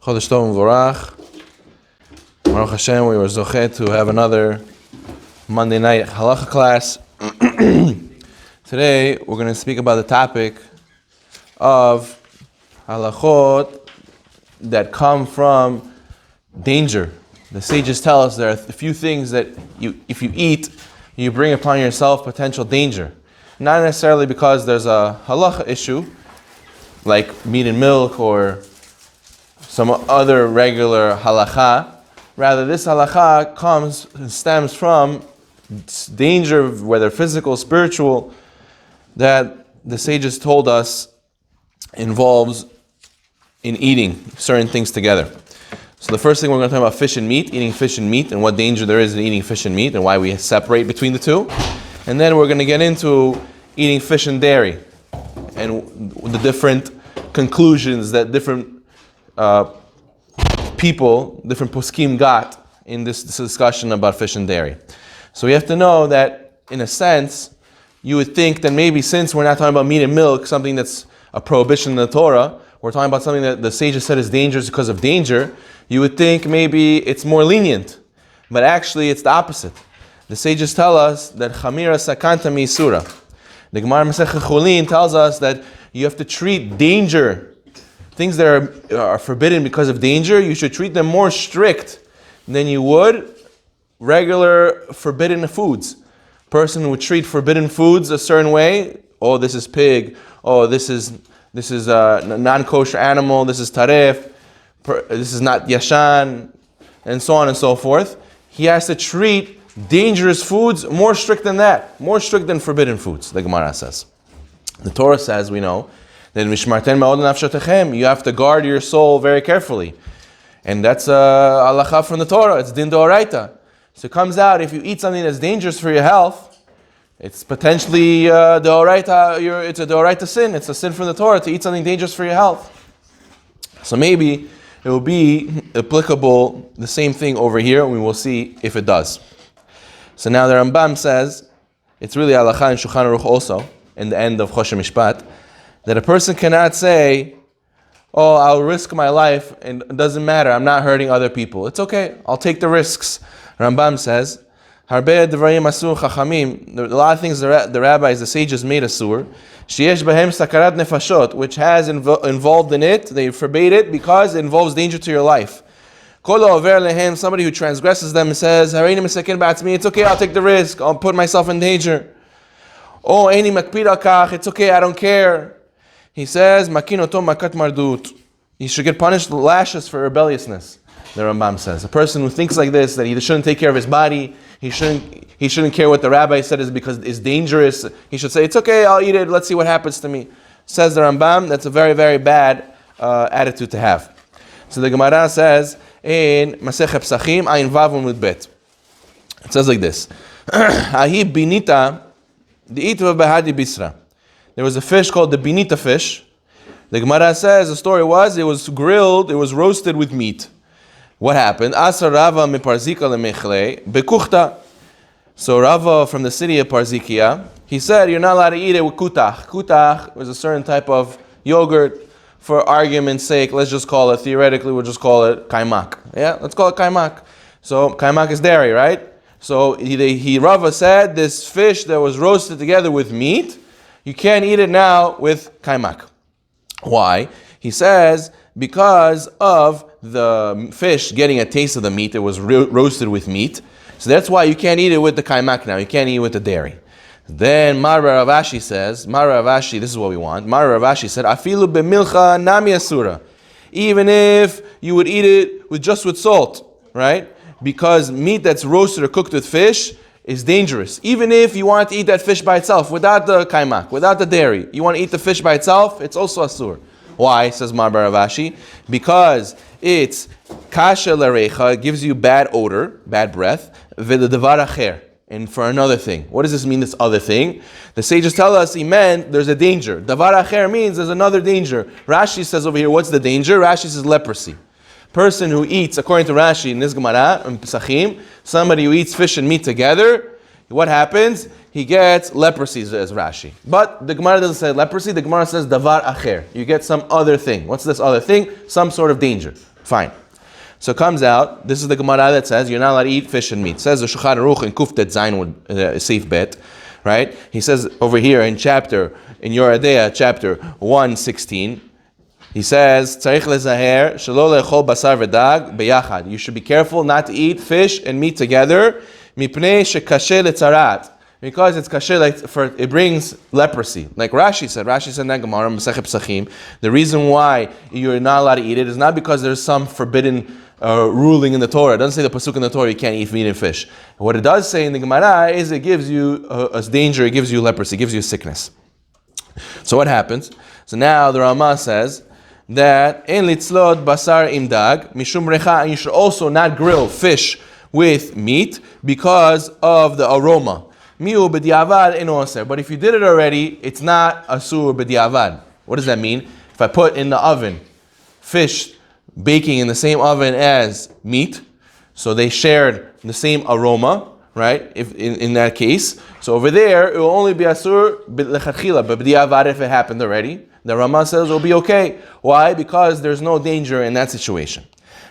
Chodesh Tov V'Vorach. Baruch Hashem, we were zochet to have another Monday night halacha class. Today, we're going to speak about the topic of halachot that come from danger. The sages tell us there are a few things that if you eat, you bring upon yourself potential danger. Not necessarily because there's a halacha issue, like meat and milk or some other regular halacha. Rather, this halacha stems from danger, whether physical, spiritual, that the sages told us involves in eating certain things together. So the first thing we're going to talk about fish and meat, eating fish and meat, and what danger there is in eating fish and meat, and why we separate between the two. And then we're going to get into eating fish and dairy, and the different conclusions that different people, different poskim got in this discussion about fish and dairy. So we have to know that, in a sense, you would think that maybe since we're not talking about meat and milk, something that's a prohibition in the Torah, we're talking about something that the sages said is dangerous because of danger, you would think maybe it's more lenient. But actually, it's the opposite. The sages tell us that Chamira Sakanta Misura. The Gemara Masechet Chulin tells us that you have to treat danger, things that are forbidden because of danger, you should treat them more strict than you would regular forbidden foods. Person would treat forbidden foods a certain way. Oh, this is pig. Oh, this is a non-kosher animal. This is taref. This is not yashan, and so on and so forth. He has to treat dangerous foods more strict than that, more strict than forbidden foods, the Gemara says. The Torah says, we know, that mishmarten ma'od nafshatechem, you have to guard your soul very carefully. And that's halacha from the Torah, it's din d'oraita. So it comes out, if you eat something that's dangerous for your health, it's potentially d'oraita, it's a d'oraita sin, it's a sin from the Torah to eat something dangerous for your health. So maybe it will be applicable, the same thing over here, and we will see if it does. So now the Rambam says, it's really halacha in Shulchan Aruch also, in the end of Choshen Mishpat, that a person cannot say, oh, I'll risk my life, and it doesn't matter, I'm not hurting other people. It's okay, I'll take the risks. Rambam says, Harbe Devarim Asur Chachamim, a lot of things the rabbis, the sages made asur, Sheyesh Behem Sakarat Nefashot, which has involved in it, they forbade it because it involves danger to your life. Somebody who transgresses them and says, it's okay, I'll take the risk, I'll put myself in danger. Oh, it's okay, I don't care. He says, he should get punished lashes for rebelliousness, the Rambam says. A person who thinks like this, that he shouldn't take care of his body, he shouldn't care what the rabbi said is because it's dangerous. He should say, it's okay, I'll eat it, let's see what happens to me. Says the Rambam, that's a very, very bad attitude to have. So the Gemara says, in Masechet Pesachim, Ayin Vav Amud Bet. It says like this. Ahi binita di'itva behadi bisra. There was a fish called the binita fish. The Gemara says, the story was, it was grilled, it was roasted with meat. What happened? Asa Rava me Parzika lemechle bekuchta. So Rava from the city of Parzikia, he said, you're not allowed to eat it with kutach. Kutach was a certain type of yogurt. For argument's sake, let's just call it, theoretically, we'll just call it kaimak. Yeah, let's call it kaimak. So kaimak is dairy, right? So Rava said, this fish that was roasted together with meat, you can't eat it now with kaimak. Why? He says, because of the fish getting a taste of the meat, it was roasted with meat. So that's why you can't eat it with the kaimak now, you can't eat it with the dairy. Then Mara Ravashi says, this is what we want. Mara Ravashi said, Afilu b'milcha nami asura. Even if you would eat it with salt, right? Because meat that's roasted or cooked with fish is dangerous. Even if you want to eat that fish by itself, without the kaimak, without the dairy, you want to eat the fish by itself, it's also asur. Why, says Mara Ravashi? Because it's kasha larecha, it gives you bad odor, bad breath, v'ledavar acher. And for another thing. What does this mean, this other thing? The sages tell us he meant there's a danger. Davar acher means there's another danger. Rashi says over here, what's the danger? Rashi says leprosy. Person who eats, according to Rashi in this Gemara, in Pesachim, somebody who eats fish and meat together, what happens? He gets leprosy, as Rashi. But the Gemara doesn't say leprosy, the Gemara says davar acher. You get some other thing. What's this other thing? Some sort of danger. Fine. So it comes out, this is the Gemara that says you're not allowed to eat fish and meat. It says the Shulchan Aruch in Kuf Tet Zayin safe bet, right? He says over here in Yoreh Deah, chapter 1:16, he says, Tzarich lezaher shelo le'echol basar v'dag beyachad. You should be careful not to eat fish and meat together, mipnei shekashe letzarat. Because it's kasher, it brings leprosy. Like Rashi said in that Gemara, Masechet Pesachim, the reason why you're not allowed to eat it is not because there's some forbidden ruling in the Torah. It doesn't say the pasuk in the Torah you can't eat meat and fish. What it does say in the Gemara is it gives you a danger, it gives you leprosy, it gives you sickness. So what happens? So now the Rama says that en litzlot basar imdag mishum recha, and you should also not grill fish with meat because of the aroma. Miu b'diavad eno aser. But if you did it already, it's not asur b'diavad. What does that mean? If I put in the oven fish baking in the same oven as meat, so they shared the same aroma, right? If in that case, so over there it will only be asur lechatchila, but b'diavad if it happened already. The Rama says it will be okay. Why? Because there's no danger in that situation.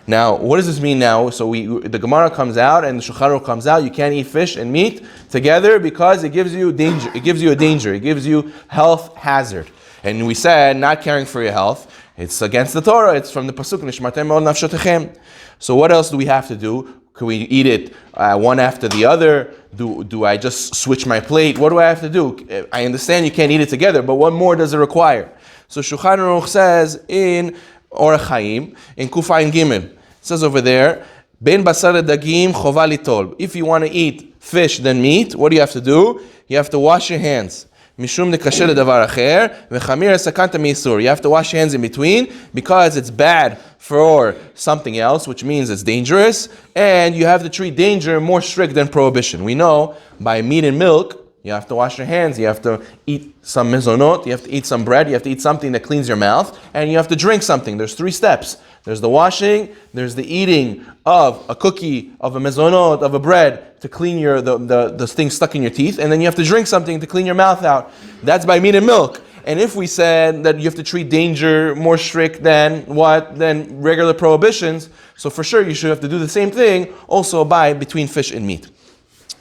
Now, what does this mean now? So the Gemara comes out and the Shulchan Aruch comes out. You can't eat fish and meat together because it gives you danger. It gives you a danger. It gives you health hazard. And we said not caring for your health. It's against the Torah. It's from the pasuk Nishmartem Me'od Nafshotechem. So what else do we have to do? Can we eat it one after the other? Do I just switch my plate? What do I have to do? I understand you can't eat it together, but what more does it require? So Shulchan Aruch says in Orach Chaim, in Kufayin Gimel, it says over there, Ben basar dagim chova litol. If you want to eat fish than meat, what do you have to do? You have to wash your hands. Mishum nekasher ledavar acher v'chamir sakanta meisur. You have to wash your hands in between because it's bad for something else, which means it's dangerous, and you have to treat danger more strict than prohibition. We know by meat and milk, you have to wash your hands, you have to eat some mezonot, you have to eat some bread, you have to eat something that cleans your mouth, and you have to drink something. There's 3 steps. There's the washing, there's the eating of a cookie, of a mezonot, of a bread to clean the thing stuck in your teeth, and then you have to drink something to clean your mouth out. That's by meat and milk. And if we said that you have to treat danger more strict than regular prohibitions, so for sure you should have to do the same thing also between fish and meat.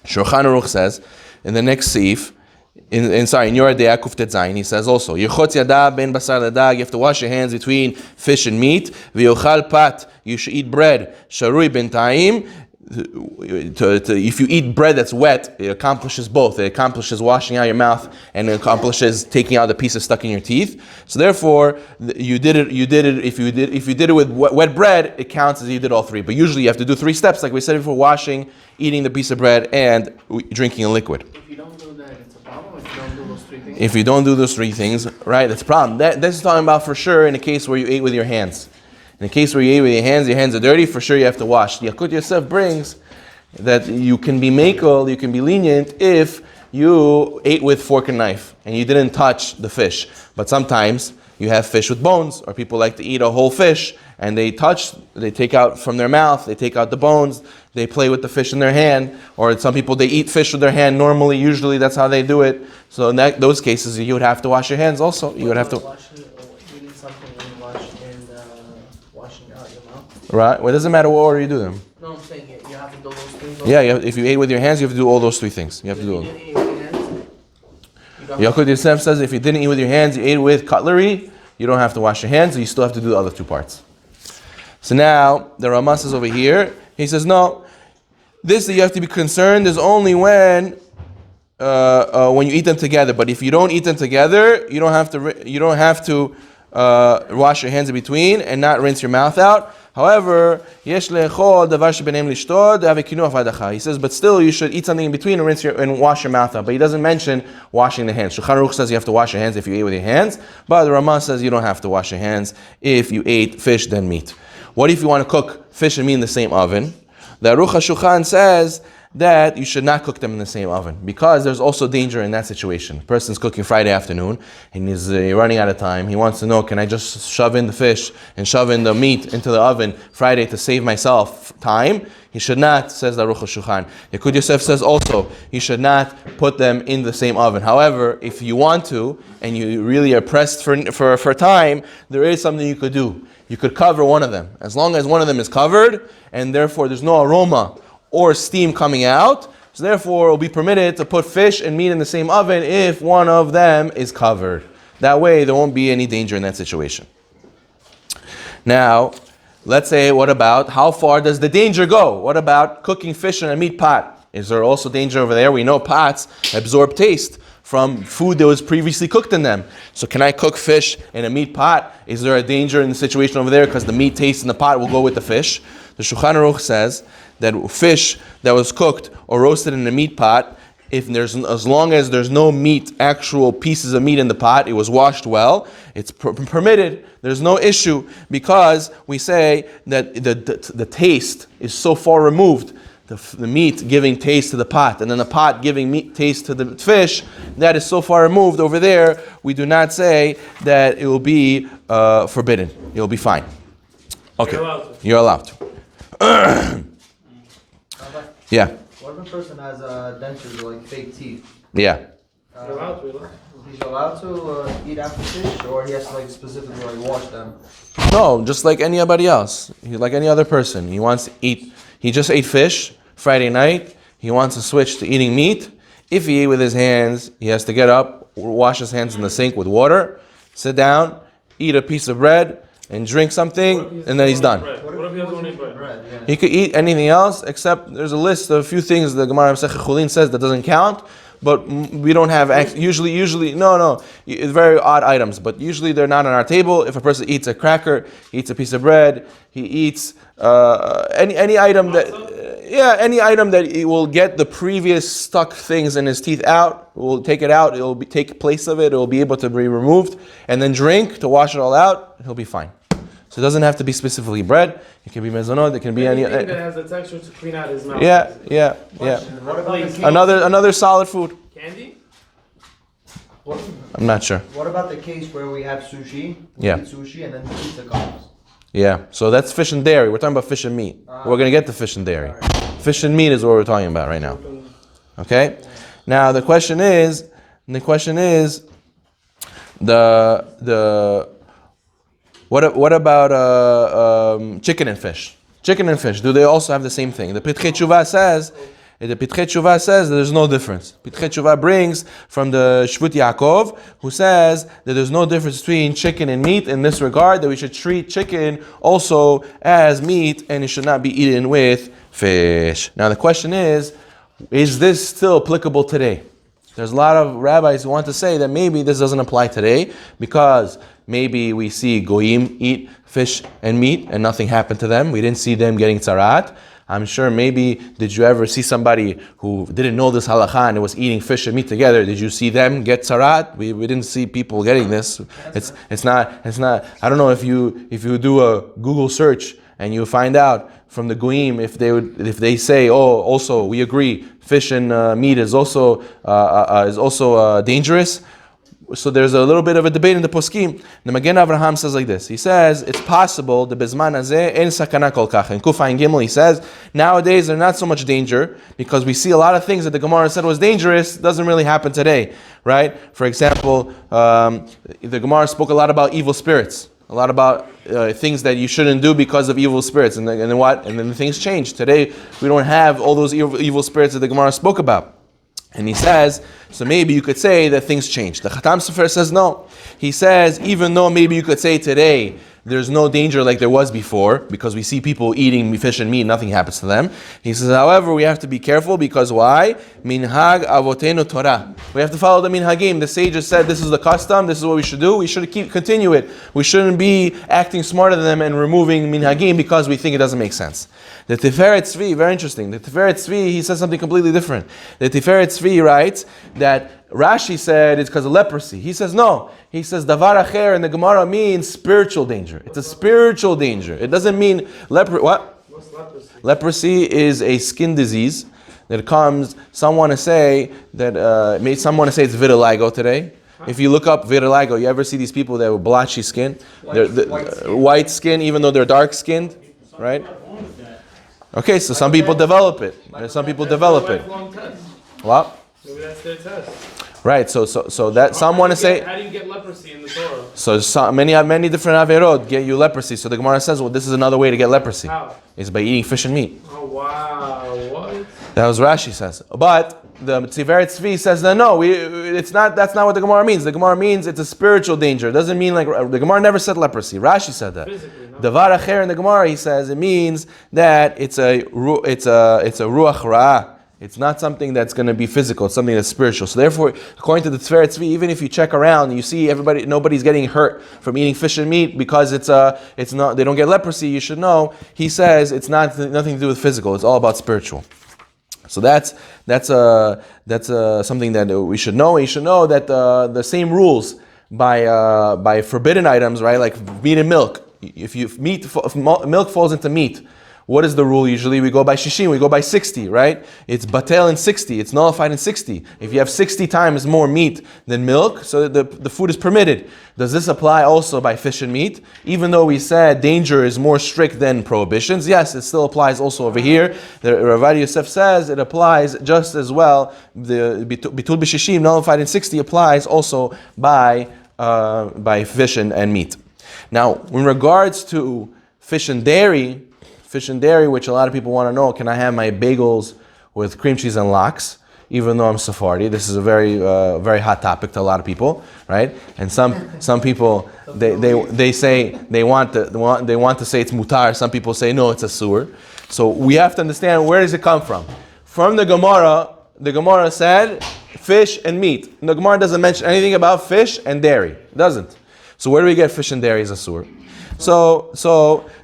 Shulchan Aruch says, in the next seif, in Yoreh Deah Kuf Tet Zayin, he says also, Yirchotz yada ben basar ledag, you have to wash your hands between fish and meat. V'yochal pat, you should eat bread. Sharui b'ntayim, if you eat bread that's wet, it accomplishes both. It accomplishes washing out your mouth and it accomplishes taking out the pieces stuck in your teeth. So therefore, if you did it with wet bread, it counts as you did all 3. But usually you have to do 3 steps, like we said before: washing, eating the piece of bread, and drinking a liquid. If you don't do that, it's a problem. If you don't do those 3 things. If you don't do those 3 things, right, that's a problem. This is talking about for sure in a case where you ate with your hands. In the case where you ate with your hands are dirty, for sure you have to wash. The Yalkut Yosef brings that you can be makel, you can be lenient if you ate with fork and knife and you didn't touch the fish. But sometimes you have fish with bones, or people like to eat a whole fish and they take out from their mouth, they take out the bones, they play with the fish in their hand, or some people they eat fish with their hand normally, usually that's how they do it. So in those cases you would have to wash your hands also. You would have to Eating something and washing out your mouth. Right? Well, it doesn't matter what order you do them. No, I'm saying you have to do those things. Yeah, if you ate with your hands, you have to do all those 3 things. You have to do them. Yalkut Yosef says if you didn't eat with your hands, you ate with cutlery, you don't have to wash your hands, you still have to do the other 2 parts. So now, the Rama says over here, he says, no, this that you have to be concerned is only when you eat them together. But if you don't eat them together, you don't have to wash your hands in between and not rinse your mouth out. However, he says, but still you should eat something in between and wash your mouth out. But he doesn't mention washing the hands. Shulchan Aruch says you have to wash your hands if you ate with your hands, but the Rama says you don't have to wash your hands if you ate fish then meat. What if you want to cook fish and meat in the same oven? The Aruch HaShulchan says that you should not cook them in the same oven because there's also danger in that situation. A person's cooking Friday afternoon and he's running out of time. He wants to know, can I just shove in the fish and shove in the meat into the oven Friday to save myself time? He should not, says the Aruch HaShulchan. Yalkut Yosef says also, you should not put them in the same oven. However, if you want to and you really are pressed for time, there is something you could do. you could cover one of them. As long as one of them is covered, and therefore there's no aroma or steam coming out, so therefore it will be permitted to put fish and meat in the same oven if one of them is covered. That way there won't be any danger in that situation. Now, let's say, what about, how far does the danger go? What about cooking fish in a meat pot? Is there also danger over there? We know pots absorb taste from food that was previously cooked in them. So can I cook fish in a meat pot? Is there a danger in the situation over there because the meat taste in the pot will go with the fish? The Shulchan Aruch says that fish that was cooked or roasted in a meat pot, as long as there's no meat, actual pieces of meat in the pot, it was washed well, it's permitted. There's no issue because we say that the taste is so far removed. The meat giving taste to the pot, and then the pot giving meat taste to the fish, that is so far removed over there, we do not say that it will be forbidden. It will be fine. Okay, you're allowed to. Yeah. What if a person has dentures or like fake teeth? Yeah. He's allowed to eat after fish, or he has to like specifically like wash them? No, just like anybody else. Like any other person. He wants to eat. He just ate fish Friday night. He wants to switch to eating meat. If he ate with his hands, he has to get up, wash his hands in the sink with water, sit down, eat a piece of bread, and drink something, and then he's done. What if he doesn't eat bread? Yeah. He could eat anything else, except there's a list of a few things the Gemara Masechah Chulin says that doesn't count, but we don't have, usually, no, it's very odd items, but usually they're not on our table. If a person eats a cracker, he eats a piece of bread, he eats any item any item that it will get the previous stuck things in his teeth out, we'll take it out, it will take place of it will be able to be removed, and then drink to wash it all out, he'll be fine. So it doesn't have to be specifically bread. It can be mezonot. It can be anything that has the texture to clean out his mouth. Yeah. What about Another solid food. Candy? I'm not sure. What about the case where we have sushi? We eat sushi and then the pizza comes. Yeah. So that's fish and dairy. We're talking about fish and meat. We're gonna get to fish and dairy. Fish and meat is what we're talking about right now. Okay. Now the question is What about chicken and fish? Chicken and fish, do they also have the same thing? The Pitkei Tshuva says that there's no difference. Pitkei Tshuva brings from the Shvut Yaakov, who says that there's no difference between chicken and meat in this regard, that we should treat chicken also as meat and it should not be eaten with fish. Now the question is this still applicable today? There's a lot of rabbis who want to say that maybe this doesn't apply today because maybe we see goyim eat fish and meat and nothing happened to them. We didn't see them getting tzarat. I'm sure maybe, did you ever see somebody who didn't know this halakha and was eating fish and meat together? Did you see them get tzarat? We didn't see people getting this. It's not. I don't know if you do a Google search and you find out from the goyim if they say, also we agree, fish and meat is also dangerous. So there's a little bit of a debate in the poskim. The Magen Avraham says like this. He says it's possible the bezman hazeh en sakana kol kach. In Kufa and Gimel he says nowadays there's not so much danger because we see a lot of things that the Gemara said was dangerous doesn't really happen today, right? For example, the Gemara spoke a lot about evil spirits. A lot about things that you shouldn't do because of evil spirits, and then things change. Today we don't have all those evil spirits that the Gemara spoke about. And he says, so maybe you could say that things changed. The Khatam Sofer says no. He says, even though maybe you could say today there's no danger like there was before, because we see people eating fish and meat, nothing happens to them. He says, however, we have to be careful because why? Minhag avotenu Torah. We have to follow the minhagim. The sages said this is the custom, this is what we should do. We should continue it. We shouldn't be acting smarter than them and removing minhagim because we think it doesn't make sense. The Tiferet Tzvi, very interesting. The Tiferet Tzvi, he says something completely different. The Tiferet Tzvi writes that Rashi said it's because of leprosy. He says no. He says davar acher in the Gemara means spiritual danger. It's a spiritual danger. It doesn't mean leprosy. What? What's leprosy? Leprosy is a skin disease that comes. Some want to say that some want to say it's vitiligo today. If you look up vitiligo, you ever see these people that have blotchy skin? White skin, even though they're dark skinned, right? Okay, so some people develop it. Some people develop it. What? Maybe that's their test. Right, so that some want to say. How do you get leprosy in the Torah? So many different averot get you leprosy. So the Gemara says, well, this is another way to get leprosy. How? It's by eating fish and meat. Oh wow, what? That was Rashi says. But the Tiferet Tzvi says that no, it's not. That's not what the Gemara means. The Gemara means it's a spiritual danger. It doesn't mean like the Gemara never said leprosy. Rashi said that. Davar acher in the Gemara, he says it means that it's a ruach ra'ah. It's not something that's going to be physical. It's something that's spiritual. So therefore, according to the Tiferet Tzvi, even if you check around and you see nobody's getting hurt from eating fish and meat because they don't get leprosy, you should know. He says it's nothing to do with physical. It's all about spiritual. So that's something that we should know. You should know that the same rules by forbidden items, right? Like meat and milk. If milk falls into meat, what is the rule usually? We go by shishim, we go by 60, right? It's batel in 60, it's nullified in 60. If you have 60 times more meat than milk, so the food is permitted. Does this apply also by fish and meat? Even though we said danger is more strict than prohibitions, yes, it still applies also over here. The Rabbi Yosef says it applies just as well. The bitul b'shishim, nullified in 60, applies also by fish and meat. Now, in regards to fish and dairy, which a lot of people want to know, can I have my bagels with cream cheese and lox, even though I'm Sephardi? This is a very very hot topic to a lot of people, right? And some people they say they want to say it's mutar. Some people say no, it's a sur. So we have to understand, where does it come from? From the Gemara. The Gemara said fish and meat. And the Gemara doesn't mention anything about fish and dairy. It doesn't. So where do we get fish and dairy as a sur? So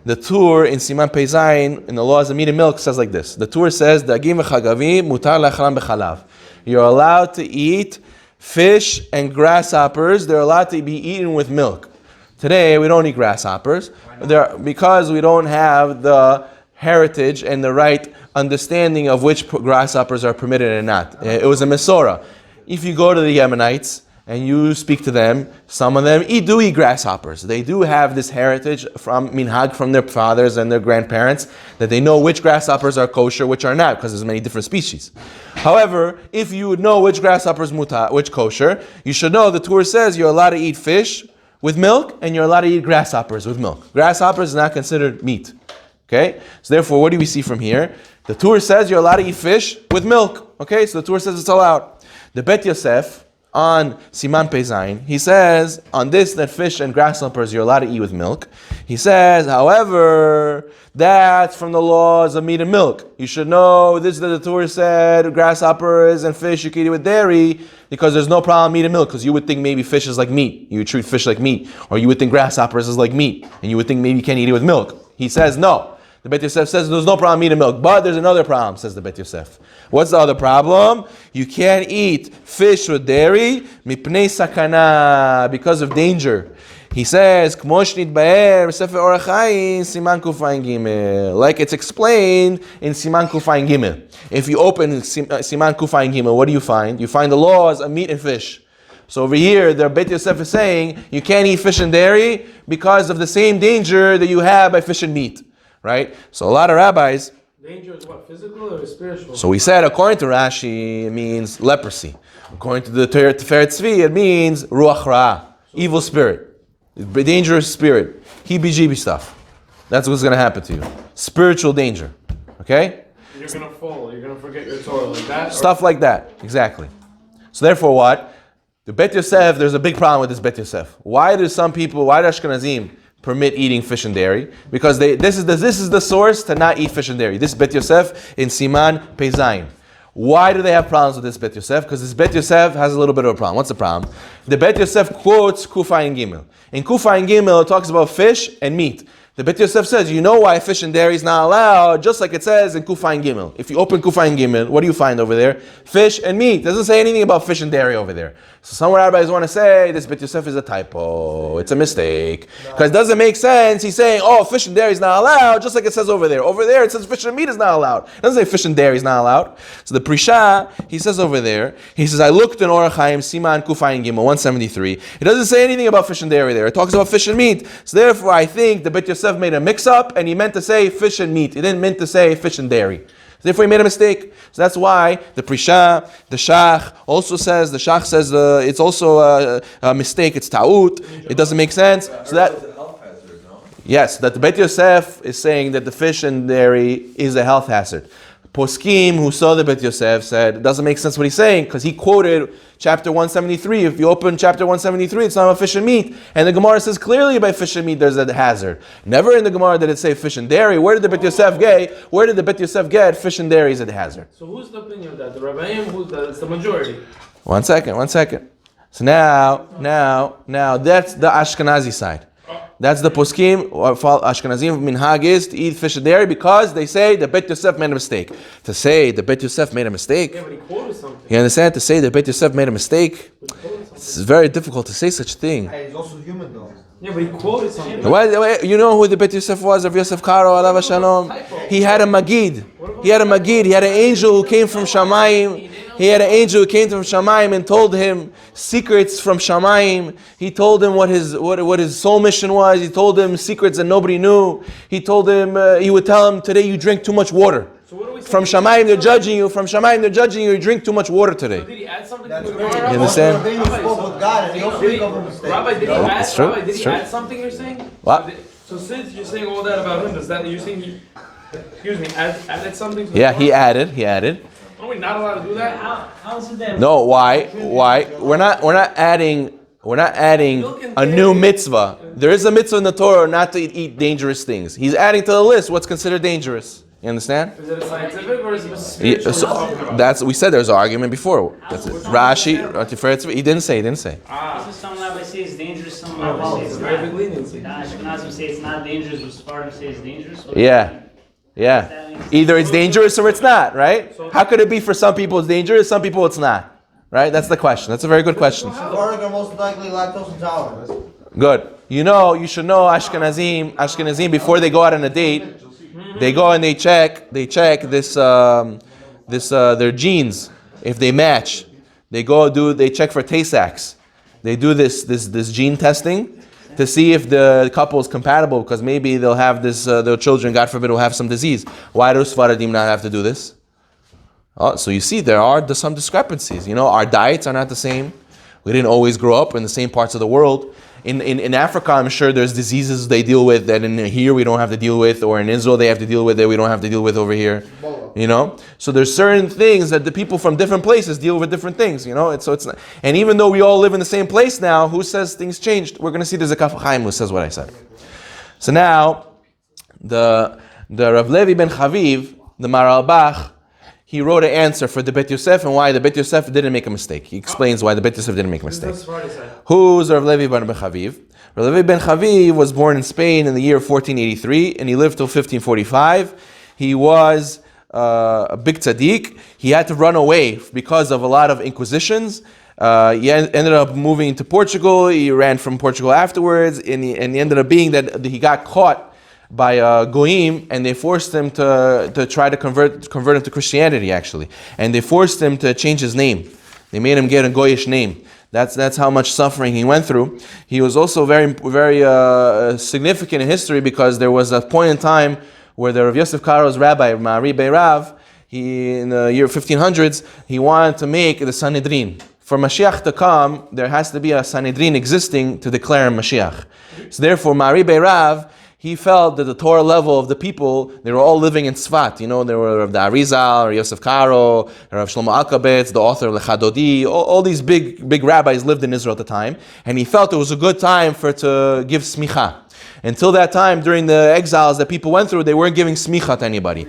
the Tur in Siman Pei Zayin, in the laws of meat and milk, says like this. The Tur says, Dagim v'chagavim mutar la'achlam b'chalav. You're allowed to eat fish and grasshoppers. They're allowed to be eaten with milk. Today, we don't eat grasshoppers because we don't have the heritage and the right understanding of which grasshoppers are permitted and not. It was a Mesorah. If you go to the Yemenites, and you speak to them, some of them do eat grasshoppers. They do have this heritage from minhag, from their fathers and their grandparents, that they know which grasshoppers are kosher, which are not, because there's many different species. However, if you would know which grasshoppers muta, which kosher, you should know the Torah says you're allowed to eat fish with milk, and you're allowed to eat grasshoppers with milk. Grasshoppers is not considered meat. Okay? So therefore, what do we see from here? The Torah says you're allowed to eat fish with milk. Okay? So the Torah says it's allowed. The Bet Yosef, on Siman Pei Zayin, he says, on this, that fish and grasshoppers you're allowed to eat with milk. He says, however, that's from the laws of meat and milk. You should know, this is the Torah said, grasshoppers and fish you can eat with dairy, because there's no problem with meat and milk, because you would think maybe fish is like meat. You would treat fish like meat. Or you would think grasshoppers is like meat, and you would think maybe you can't eat it with milk. He says, no. The Bet Yosef says there's no problem eating milk, but there's another problem, says the Bet Yosef. What's the other problem? You can't eat fish with dairy, mipnei sakana, because of danger. He says, K'mo ba'er Sefer Orach Chaim, Siman Kufayin Gimel. Like it's explained in Siman Kufayin Gimel. If you open Siman Kufayin Gimel, what do you find? You find the laws of meat and fish. So over here, the Bet Yosef is saying, you can't eat fish and dairy because of the same danger that you have by fish and meat. Right? So a lot of rabbis... Danger is what, physical or spiritual? So we said, according to Rashi, it means leprosy. According to the Tiferet Tzvi, it means ruach ra'ah, evil spirit, dangerous spirit, heebie-jeebie stuff. That's what's going to happen to you. Spiritual danger. Okay? You're going to fall. You're going to forget your Torah like that? Stuff like that. Exactly. So therefore what? The Bet Yosef, there's a big problem with this Bet Yosef. Why do Ashkenazim permit eating fish and dairy? Because this is the source to not eat fish and dairy. This Bet Yosef in Siman Pei Zayin. Why do they have problems with this Bet Yosef? Because this Bet Yosef has a little bit of a problem. What's the problem? The Bet Yosef quotes Kufayin Gimel. In Kufayin Gimel, it talks about fish and meat. The Bet Yosef says, you know why fish and dairy is not allowed, just like it says in Kufayin Gimel. If you open Kufayin Gimel, what do you find over there? Fish and meat. It doesn't say anything about fish and dairy over there. So some rabbis want to say this Bet Yosef is a typo. It's a mistake. Because it doesn't make sense. He's saying, oh, fish and dairy is not allowed, just like it says over there. Over there, it says fish and meat is not allowed. It doesn't say fish and dairy is not allowed. So the Prisha, he says over there, he says, I looked in Orach Chaim, Siman Kufayin Gimel, 173. It doesn't say anything about fish and dairy there. It talks about fish and meat. So therefore, I think the Bet Yosef made a mix-up, and he meant to say fish and meat. He didn't mean to say fish and dairy. Therefore, he made a mistake. So that's why the Prisha, the Shach also says, it's also a mistake, it's ta'ut, it doesn't make sense. So that, yes, that the Bet Yosef is saying that the fish and dairy is a health hazard. Poskim, who saw the Bet Yosef, said it doesn't make sense what he's saying because he quoted chapter 173. If you open chapter 173, it's not about fish and meat. And the Gemara says clearly by fish and meat there's a hazard. Never in the Gemara did it say fish and dairy. Where did the Bet Yosef get fish and dairy is a hazard? So who's the opinion of that? The Rabbi, it's the majority. One second. So now that's the Ashkenazi side. That's the poskim or Ashkenazim minhag is to eat fish and dairy because they say the Bet Yosef made a mistake. To say the Bet Yosef made a mistake, Yeah, but he quoted something. you understand? To say the Bet Yosef made a mistake, it's very difficult to say such a thing. Hey, he's also human though. Yeah, but he quoted something. Why, you know who the Bet Yosef was of Yosef Karo, alav shalom? He had a Magid. He had an angel who came from Shamayim. And told him secrets from Shamayim. He told him what his soul mission was. He told him secrets that nobody knew. He told him, he would tell him, today you drink too much water. So what do we say? From Shamayim they're judging you, you drink too much water So today. did he add something That's to the great. Gemara? You understand? Rabbi spoke with God and he also made a mistake. Rabbi, did he it's true, Rabbi, did it's he true. add something you're saying? What? So since you're saying all that about him, does that you're saying he added something to the Yeah, Gemara? he added. Are we not allowed to do that? How is it that? No, why? We're not adding a new mitzvah. There is a mitzvah in the Torah not to eat dangerous things. He's adding to the list what's considered dangerous. You understand? Is it a scientific or is it a spiritual? That's we said there's an argument before. That's it. Rashi, he didn't say. This is some rabbis say it's dangerous, some rabbis say It's it's a very not. big leniency. The Ashkenazim say it's not dangerous, but Sephardim say it's dangerous. Yeah. Either it's dangerous or it's not, right? How could it be for some people it's dangerous, some people it's not? Right? That's the question. That's a very good question. Sephardic are most likely lactose intolerant. Good. You should know Ashkenazim before they go out on a date, they go and they check this their genes if they match. They check for Tay-Sachs. They do this gene testing to see if the couple is compatible because maybe they'll have their children, God forbid, will have some disease. Why do Sfaradim not have to do this? Oh, so you see, there are some discrepancies. Our diets are not the same. We didn't always grow up in the same parts of the world. In Africa, I'm sure there's diseases they deal with that in here we don't have to deal with, or in Israel they have to deal with that we don't have to deal with over here. So there's certain things that the people from different places deal with different things. It's not, and even though we all live in the same place now, who says things changed? We're going to see there's a Kaf Chaim who says what I said. So now the Rav Levi ben Chaviv, the Maral Bach, he wrote an answer for the Bet Yosef and why the Bet Yosef didn't make a mistake. He explains why the Bet Yosef didn't make a mistake. Who's Rav Levi ben Chaviv? Rav Levi ben Chaviv was born in Spain in the year 1483 and he lived till 1545. He was a big tzaddik. He had to run away because of a lot of inquisitions. He ended up moving to Portugal. He ran from Portugal afterwards, and he ended up being that he got caught by Goyim, and they forced him to try to convert him to Christianity, actually. And they forced him to change his name. They made him get a Goyish name. That's how much suffering he went through. He was also very, very significant in history because there was a point in time where the Rav Yosef Karo's rabbi, Ma'ari Beirav, in the year 1500s, he wanted to make the Sanhedrin. For Mashiach to come, there has to be a Sanhedrin existing to declare Mashiach. So therefore, Ma'ari Beirav, he felt that the Torah level of the people, they were all living in Tzfat. There were Rav Arizal, Yosef Karo, Rav Shlomo Alkabetz, the author of Lechadodi. All these big rabbis lived in Israel at the time. And he felt it was a good time to give smicha. Until that time, during the exiles that people went through, they weren't giving smicha to anybody.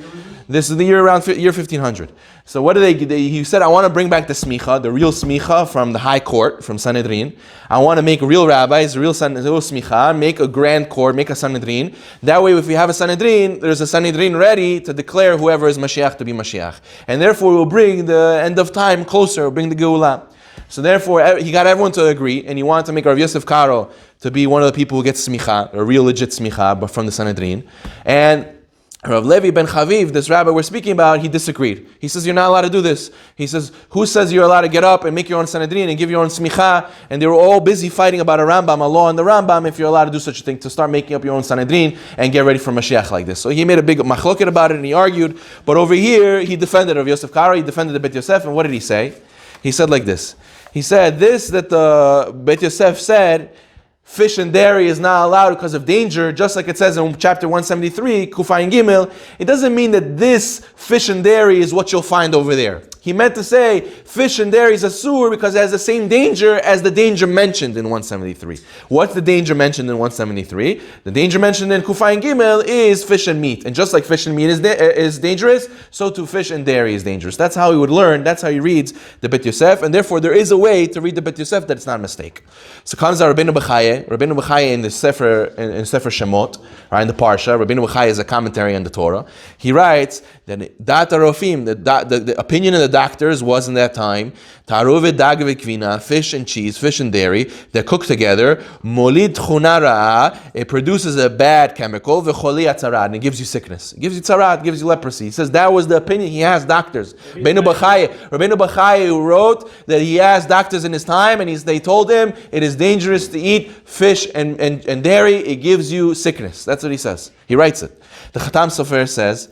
This is the year 1500. So what did he said, I want to bring back the smicha, the real smicha from the high court, from Sanhedrin. I want to make real rabbis, real smicha, make a grand court, make a Sanhedrin. That way, if we have a Sanhedrin, there's a Sanhedrin ready to declare whoever is Mashiach to be Mashiach. And therefore, we'll bring the end of time closer, bring the Geulah. So therefore, he got everyone to agree, and he wanted to make Rav Yosef Karo to be one of the people who gets smicha, a real legit smicha, but from the Sanhedrin. And Rav Levi ben Chaviv, this rabbi we're speaking about, he disagreed. He says, you're not allowed to do this. He says, who says you're allowed to get up and make your own Sanhedrin and give your own smicha? And they were all busy fighting about a Rambam, a law in the Rambam, if you're allowed to do such a thing, to start making up your own Sanhedrin and get ready for Mashiach like this. So he made a big machloket about it and he argued. But over here, he defended Rav Yosef Karo, he defended the Bet Yosef, and what did he say? He said like this. He said, this that the Bet Yosef said, fish and dairy is not allowed because of danger, just like it says in chapter 173, Kufayin Gimel. It doesn't mean that this fish and dairy is what you'll find over there. He meant to say fish and dairy is asur because it has the same danger as the danger mentioned in 173. What's the danger mentioned in 173? The danger mentioned in Kufayin Gimel is fish and meat. And just like fish and meat is dangerous, so too fish and dairy is dangerous. That's how he would learn, that's how he reads the Bet Yosef, and therefore there is a way to read the Bet Yosef that it's not a mistake. So comes out Rabbeinu B'chaya in the Sefer Shemot, right, in the Parsha. Rabbeinu B'chaya is a commentary on the Torah. He writes that Dat Arofim, the opinion of the doctors was in that time, Taruvet dag v'kvina, fish and cheese, fish and dairy, they're cooked together, molid tchuna ra'a, it produces a bad chemical, v'choli atzarad, and it gives you sickness. It gives you tzarad, gives you leprosy. He says that was the opinion. He has doctors. Rabbeinu B'chaya wrote that he asked doctors in his time, and they told him it is dangerous to eat fish and dairy. It gives you sickness. That's what he says. He writes it. The Khatam Sofer says,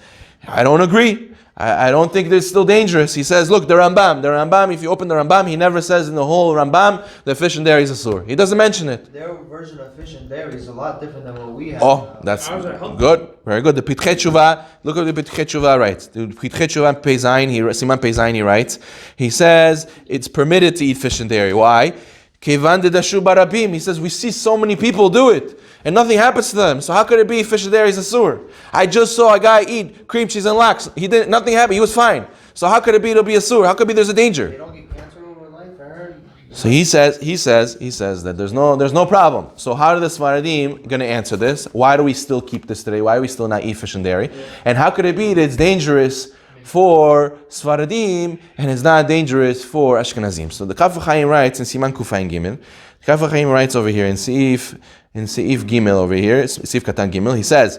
I don't agree. I don't think it's still dangerous. He says, look, the Rambam, if you open the Rambam, he never says in the whole Rambam that fish and dairy is asur. He doesn't mention it. Their version of fish and dairy is a lot different than what we have. Oh, that's good. Very good. The Pitchet Shuvah, look at the Pitchet Shuvah writes. The Pitchet Shuvah Peizayin, Siman Peizayin, he writes, he says it's permitted to eat fish and dairy. Why? Kevan dedashu barabim. He says we see so many people do it and nothing happens to them. So how could it be fish and dairy is asur? I just saw a guy eat cream cheese and lax. Nothing happened. He was fine. So how could it be it'll be asur? How could it be there's a danger? They don't get cancer over life. I heard. So he says that there's no problem. So how are the Sfaradim going to answer this? Why do we still keep this today? Why do we still not eat fish and dairy? And how could it be that it's dangerous for Sfaradim and it's not dangerous for Ashkenazim? So the Kaf Chaim writes in Siman Kufayin Gimel. Kaf Chaim writes over here in Seif Gimel over here, Seif Katan Gimel. He says,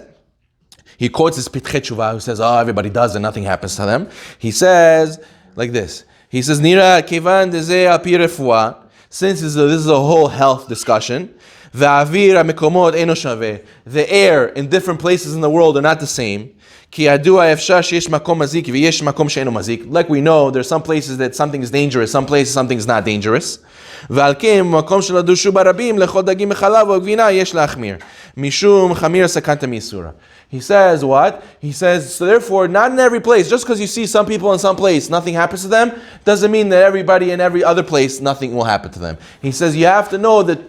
he quotes this Pitchet Shuvah who says, oh, everybody does and nothing happens to them. He says like this. He says, Nira Kevan Deze Api Refuah, since this is a whole health discussion, the air in different places in the world are not the same. Like we know, there's some places that something is dangerous, some places something is not dangerous. He says what? He says, so therefore, not in every place, just because you see some people in some place, nothing happens to them, doesn't mean that everybody in every other place, nothing will happen to them. He says you have to know that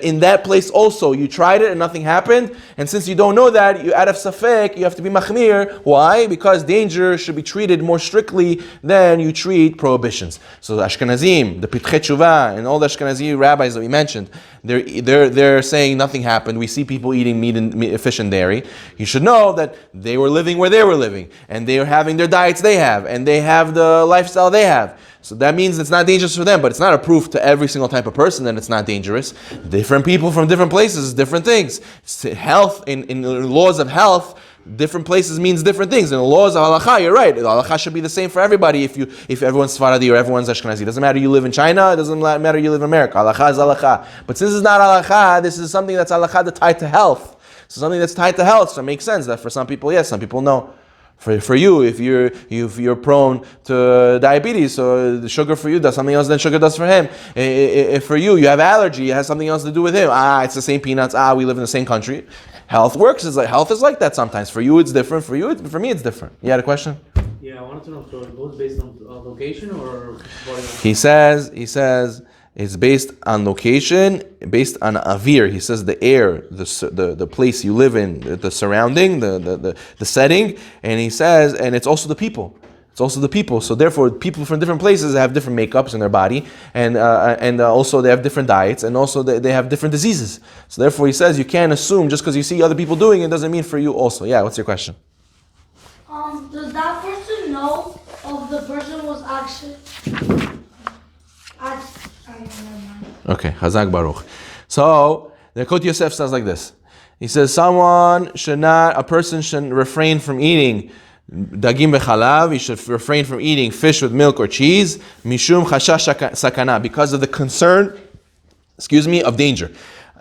in that place also, you tried it and nothing happened, and since you don't know that, you out of safek, you have to be machmir. Why? Because danger should be treated more strictly than you treat prohibitions. So the Ashkenazim, the Pitchet Shuvah, and all the Ashkenazi rabbis that we mentioned, they're saying nothing happened. We see people eating meat, fish and dairy. You should know that they were living where they were living, and they are having their diets they have, and they have the lifestyle they have. So that means it's not dangerous for them, but it's not a proof to every single type of person that it's not dangerous. Different people from different places, different things. Health, in laws of health, different places means different things. In the laws of halakha, you're right. The halakha should be the same for everybody if everyone's Sfaradi or everyone's Ashkenazi. It doesn't matter you live in China, it doesn't matter you live in America. Halakha is halakha. But since it's not halakha, this is something that's halakha that's tied to health. So something that's tied to health, so it makes sense that for some people, yes, some people no. For you, if you're prone to diabetes, so the sugar for you does something else than sugar does for him. If for you have allergy, it has something else to do with him. It's the same peanuts. We live in the same country. Health works. Health is like that sometimes. For you, it's different. For me, it's different. You had a question? Yeah, I wanted to know if it was based on location or. He says. It's based on location, based on avir. He says the air, the place you live in, the surrounding, the setting, and he says, and it's also the people. It's also the people. So therefore, people from different places have different makeups in their body, and also they have different diets, and also they have different diseases. So therefore, he says you can't assume just because you see other people doing it doesn't mean for you also. Yeah, what's your question? Does that person know if the person was actually? Okay, Chazak Baruch. So the Kot Yosef says like this: He says a person should refrain from eating dagim bechalav. He should refrain from eating fish with milk or cheese. Mishum chashash sakana, because of the concern, of danger.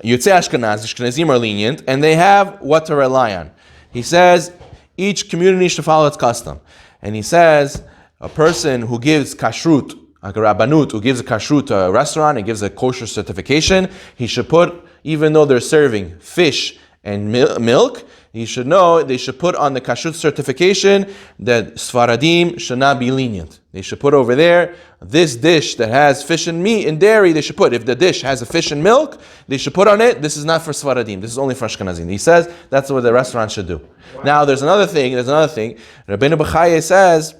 Yotzei Ashkenazim are lenient, and they have what to rely on. He says each community should follow its custom. And he says a person who gives kashrut, a rabbanut, who gives a kashrut to a restaurant and gives a kosher certification, he should put, even though they're serving fish and milk, he should know they should put on the kashrut certification that Sfaradim should not be lenient. They should put over there, this dish that has fish and meat and dairy, they should put. If the dish has a fish and milk, they should put on it, this is not for Sfaradim, this is only for Ashkenazim. He says that's what the restaurant should do. Wow. Now there's another thing. Rabbi Bechaye says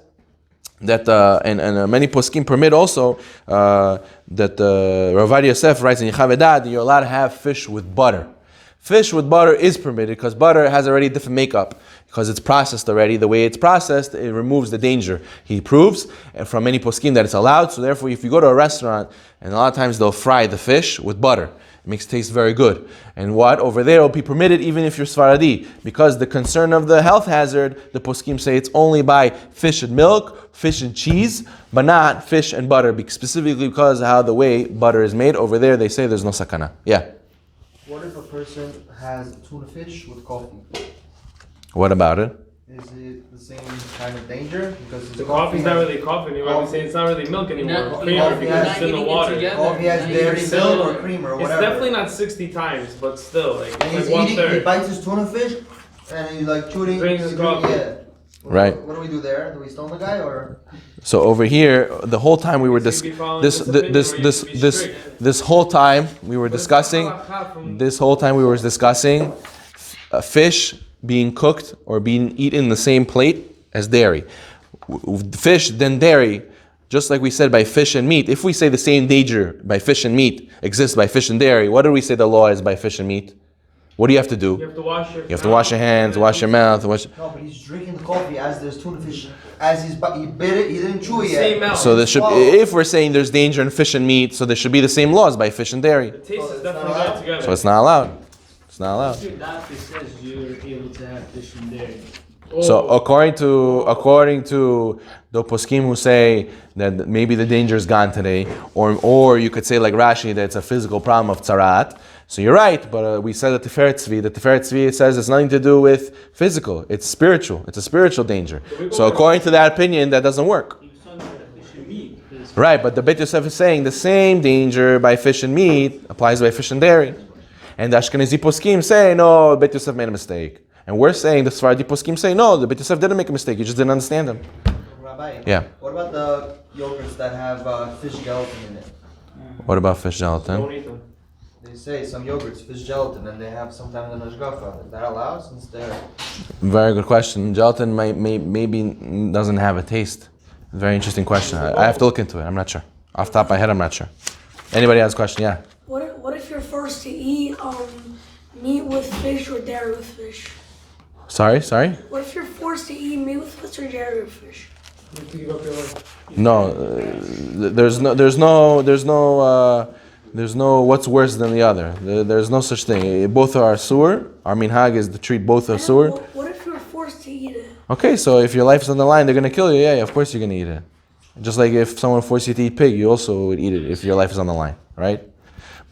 that, and many poskim permit also, that Rav Yosef writes in Yechavedad, you're allowed to have fish with butter. Fish with butter is permitted because butter has already different makeup because it's processed already. The way it's processed, it removes the danger. He proves from many poskim that it's allowed. So therefore, if you go to a restaurant, and a lot of times they'll fry the fish with butter. It makes it taste very good. And what? Over there will be permitted even if you're Sfaradi. Because the concern of the health hazard, the poskim say it's only by fish and milk, fish and cheese, but not fish and butter. Specifically because of how the way butter is made. Over there they say there's no sakana. Yeah. What if a person has tuna fish with coffee? What about it? Is it the same kind of danger? Because the coffee's not really coffee anymore. We say it's not really milk anymore. Creamer because it's in the water. Coffee has dairy, milk, or cream or whatever. It's definitely not 60 times, but still, like, and he's like eating, he bites his tuna fish, and he's like chewing. Drinks his coffee. Yeah. Right. What do we do there? Do we stone the guy or? So over here, the whole time we were this whole time we were discussing fish being cooked or being eaten in the same plate as dairy. Fish, then dairy, just like we said by fish and meat. If we say the same danger by fish and meat exists by fish and dairy, what do we say the law is by fish and meat? What do you have to do? You have to wash your hands, wash your mouth. No, but he's drinking the coffee as there's tuna fish. As he bit it, he didn't chew it yet. So there should, if we're saying there's danger in fish and meat, so there should be the same laws by fish and dairy. The taste is definitely not together. So it's not allowed. It's not allowed. Your doctor says you're able to have fish and dairy. So according to the poskim who say that maybe the danger is gone today, or you could say like Rashi that it's a physical problem of tzarat. So you're right, but we said that the Tiferet Tzvi says it's nothing to do with physical. It's spiritual. It's a spiritual danger. So according to that opinion, that doesn't work. Right, but the Beit Yosef is saying the same danger by fish and meat applies by fish and dairy. And the Ashkenazi poskim say, no, Beit Yosef made a mistake. And we're saying, the Sfaradi poskim say, no, the Beit Yosef didn't make a mistake, you just didn't understand him. Rabbi, yeah. What about the yogurts that have fish gelatin in it? What about fish gelatin? Don't eat them. They say some yogurts, fish gelatin, and they have sometimes an ashgafa. Is that allowed since they're... Very good question. Gelatin maybe doesn't have a taste. Very interesting question. I have to look into it. I'm not sure. Off the top of my head, I'm not sure. Anybody has a question? Yeah. What if you're forced to eat meat with fish or dairy with fish? Sorry? What if you're forced to eat meat with fish or dairy with fish? No, there's no what's worse than the other. There's no such thing. Both are asur. Our minhag is to treat both asur. What if you're forced to eat it? Okay, so if your life is on the line, they're going to kill you. Yeah, of course you're going to eat it. Just like if someone forced you to eat pig, you also would eat it if your life is on the line, right?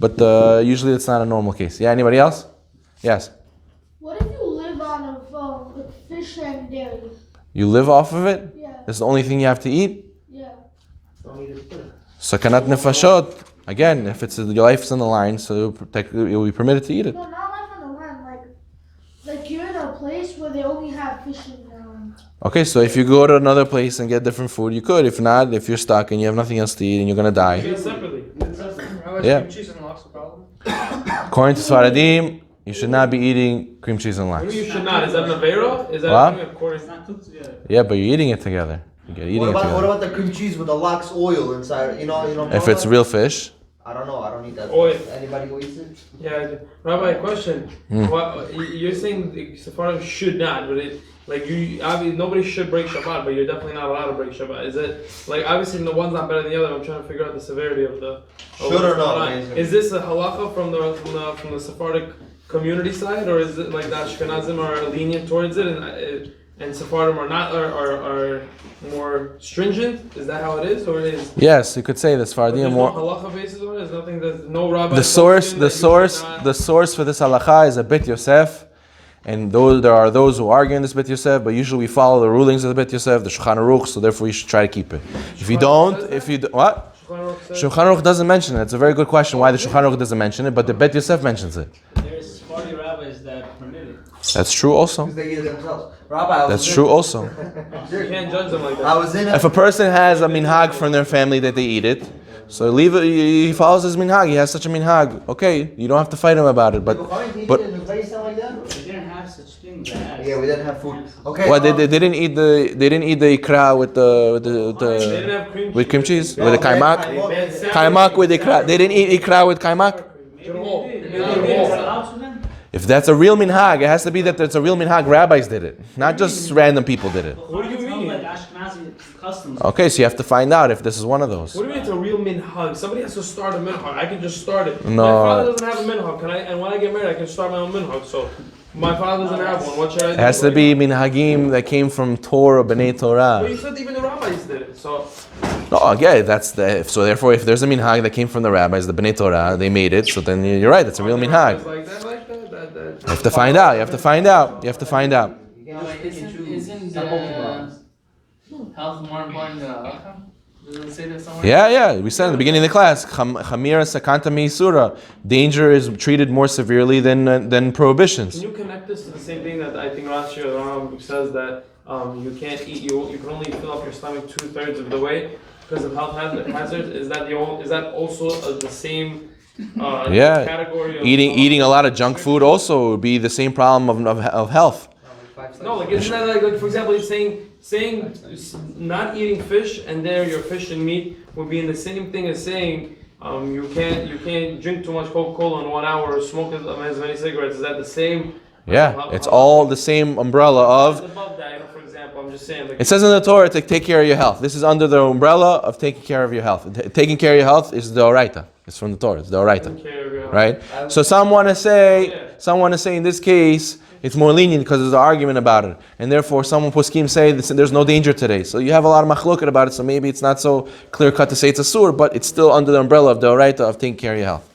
But usually it's not a normal case. Yeah, anybody else? Yes. What if you live on a phone with fish and dairy? You live off of it? Yeah. That's the only thing you have to eat? Yeah. Sakanat nefashot. Again, if it's your life is on the line, so you'll be permitted to eat it. No, not life on the line. Like you're in a place where they only have fish and Okay, so if you go to another place and get different food, you could. If not, if you're stuck and you have nothing else to eat and you're gonna die. Eat separately. Yeah. According to Sfaradim, you should not be eating cream cheese and lox. You should not. Is that an avera? Is that what? Yeah, but you're eating it together. What about the cream cheese with the lox oil inside? You know. If it's real fish. I don't know. I don't eat that. Oil. Anybody who eats it? Yeah, Rabbi. Question. What, you're saying Sephardim should not, but obviously nobody should break Shabbat, but you're definitely not allowed to break Shabbat. Is it like obviously the one's not better than the other? I'm trying to figure out the severity of the. Should or not? Is this a halacha from the Sephardic community side, or is it like the Ashkenazim are lenient towards it, and Sephardim are not, are more stringent? Is that how it is, or it is? Yes, you could say this. Sephardim There's more. no halacha basis on it. There's nothing. There's no rabbi. The source for this halacha is a Bet Yosef, and there are those who argue in this Bet Yosef, but usually we follow the rulings of the Bet Yosef, the Shulchan Aruch, so therefore you should try to keep it. If you don't, what? Shulchan Aruch doesn't mention it. It's a very good question why the Shulchan Aruch doesn't mention it, but the Bet Yosef mentions it. There's Sephardi rabbis that permit it. That's true also. Because they eat it themselves. Rabbi, That's true also. You can't judge them like that. I was in If a person has a minhag from their family that they eat it, so leave it. He follows his minhag. He has such a minhag. Okay, you don't have to fight him about it. But in a place like that? We didn't have such things. Yeah, we didn't have food. Okay. well, they didn't eat the ikra with They didn't have cream with cream cheese Yeah, with the okay. kaimak. Kaimak with ikra. They didn't eat ikra with kaimak. If that's a real minhag, it has to be that it's a real minhag. Rabbis did it, not just random people did it. What do you mean? Like Ashkenazi customs. Okay, so you have to find out if this is one of those. What do you mean it's a real minhag? Somebody has to start a minhag. I can just start it. No. My father doesn't have a minhag. And when I get married, I can start my own minhag. So my father doesn't have one. What should I do? It has to be minhagim that came from Torah, B'nai But Torah. you said even the rabbis did it. So No, again, so therefore, if there's a minhag that came from the rabbis, the B'nai Torah, they made it. So then you're right. It's a real minhag. like that. You have to find out. You have to find out. You have to find out. Isn't health more important than halacha? Does it say that somewhere? Yeah. We said in the beginning of the class, Chamira Sakanta Meisura. Danger is treated more severely than prohibitions. Can you connect this to the same thing that I think Rashi says that you can't eat, you can only fill up your stomach 2/3 of the way because of health hazards? Is that also the same category of Eating a lot of junk food also would be the same problem of health. No, like isn't that like for example, he's saying not eating fish and there your fish and meat would be in the same thing as saying you can't drink too much Coca-Cola in 1 hour or smoke as many cigarettes. Is that the same? Yeah, it's all the same umbrella of. Above that, for example, I'm just saying. Like, It says in the Torah to take care of your health. This is under the umbrella of taking care of your health. Taking care of your health is the oraita. It's from the Torah. It's the oraita, right? So some want to say in this case it's more lenient because there's an argument about it, and therefore some poskim say there's no danger today. So you have a lot of machloket about it. So maybe it's not so clear cut to say it's a sur, but it's still under the umbrella of the oraita of taking care of your health.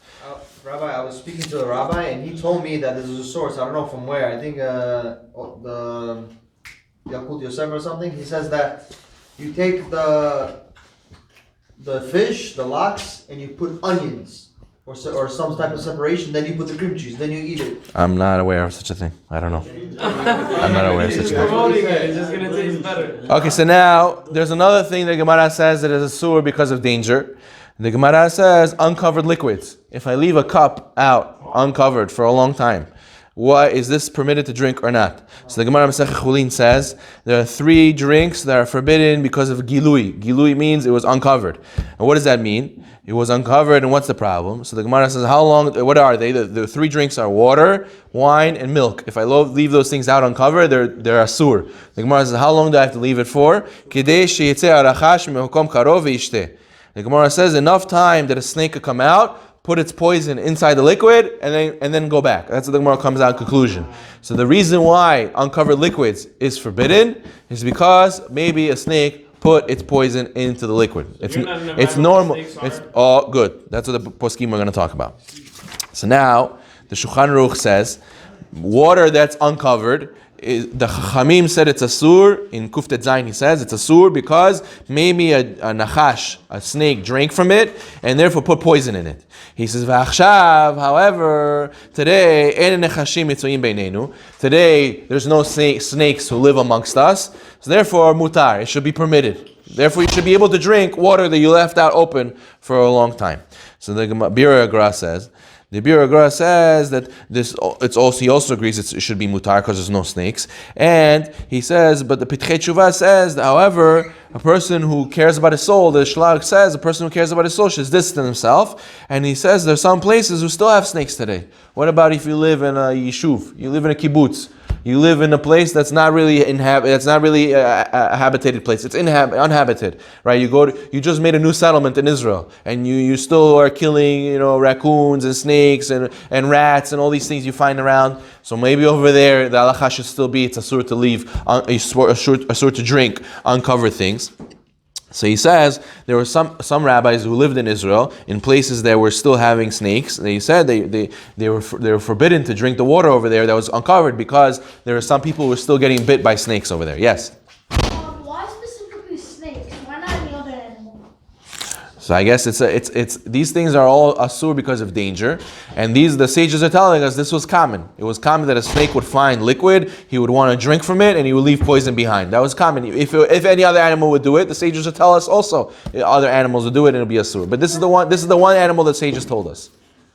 Rabbi, I was speaking to a rabbi and he told me that this is a source. I don't know from where. I think the Yakut Yosef or something. He says that you take the fish, the lox, and you put onions or some type of separation. Then you put the cream cheese. Then you eat it. I'm not aware of such a thing. I don't know. I'm not aware of such a thing. promoting it, it's just gonna taste better. Okay, so now there's another thing that Gemara says that is a sur because of danger. The Gemara says uncovered liquids. If I leave a cup out uncovered for a long time, what is this permitted to drink or not? So the Gemara Masechet Chulin says there are 3 drinks that are forbidden because of gilui. Gilui means it was uncovered. And what does that mean? It was uncovered, and what's the problem? So the Gemara says, how long? What are they? The 3 drinks are water, wine, and milk. If I leave those things out uncovered, they're asur. The Gemara says, how long do I have to leave it for? Kedei sheyitzeh arachash mehokom karov ve'ishteh. The Gemara says enough time that a snake could come out, put its poison inside the liquid, and then go back. That's what the Gemara comes out in conclusion. So the reason why uncovered liquids is forbidden is because maybe a snake put its poison into the liquid. It's normal. It's good. That's what the poskim are going to talk about. So now the Shulchan Aruch says water that's uncovered. The Chachamim said it's a sur. In Kuftet Zayin he says it's a sur because maybe a nachash, a snake, drank from it and therefore put poison in it. He says, V'achshav, however, today, ein nechashim mitzoyim beinenu. Today, there's no snakes who live amongst us. So therefore, mutar, it should be permitted. Therefore, you should be able to drink water that you left out open for a long time. So the Bira Agra says, that he also agrees it should be mutar because there's no snakes. And he says, but the Pitchei Tshuva says that, however, a person who cares about his soul, the Shlag says, a person who cares about his soul should distance himself. And he says there's some places who still have snakes today. What about if you live in a yishuv? You live in a kibbutz. You live in a place that's not really a habitated place. It's uninhabited, right? You just made a new settlement in Israel, and you still are killing, raccoons and snakes and rats and all these things you find around. So maybe over there the halacha should still be it's asur to leave, asur to drink uncovered things. So he says there were some rabbis who lived in Israel in places that were still having snakes. They said they were forbidden to drink the water over there that was uncovered because there are some people who were still getting bit by snakes over there. Yes. Why specifically snakes? Why not any other animal? So I guess it's these things are all asur because of danger, and the sages are telling us this was common. It was common that a snake would find liquid, he would want to drink from it, and he would leave poison behind. That was common. If any other animal would do it, the sages will tell us also other animals would do it, and it'll be asur. But this is the one animal that sages told us.